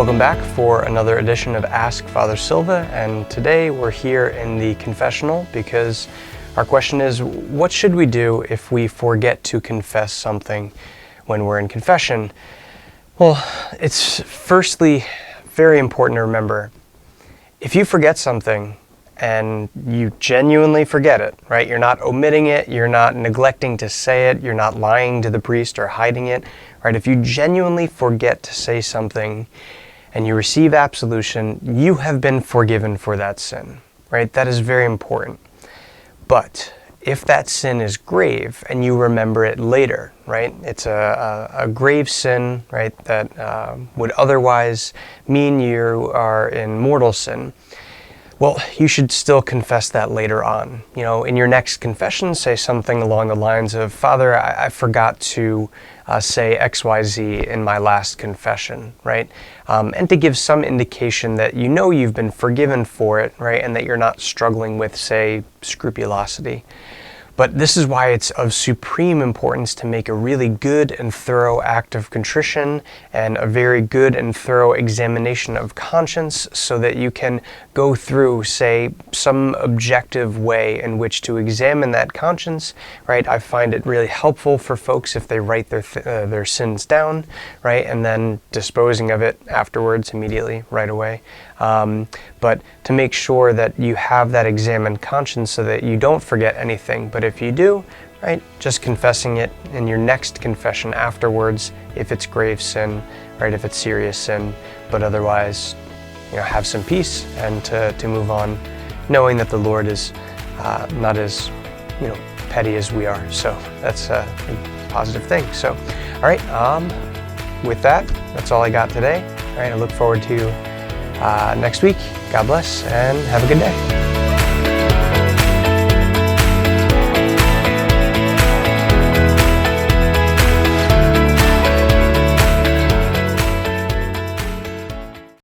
Welcome back for another edition of Ask Father Silva, and today we're here in the confessional because our question is, what should we do if we forget to confess something when we're in confession? Well, it's firstly very important to remember, if you forget something and you genuinely forget it, right? You're not omitting it, you're not neglecting to say it, you're not lying to the priest or hiding it, right? If you genuinely forget to say something and you receive absolution, you have been forgiven for that sin, right? That is very important. But if that sin is grave and you remember it later, right? It's a grave sin, right? That would otherwise mean you are in mortal sin. Well, you should still confess that later on. You know, in your next confession, say something along the lines of, Father, I forgot to say XYZ in my last confession, right? And to give some indication that you know you've been forgiven for it, right? And that you're not struggling with, say, scrupulosity. But this is why it's of supreme importance to make a really good and thorough act of contrition and a very good and thorough examination of conscience so that you can go through, say, some objective way in which to examine that conscience, right? I find it really helpful for folks if they write their sins down, right? And then disposing of it afterwards, immediately, right away. But to make sure that you have that examined conscience so that you don't forget anything. But if you do, right, just confessing it in your next confession afterwards, if it's grave sin, right, if it's serious sin, but otherwise, you know, have some peace and to move on, knowing that the Lord is not as, you know, petty as we are. So that's a positive thing. So, all right, with that, that's all I got today. All right, I look forward to next week. God bless and have a good day.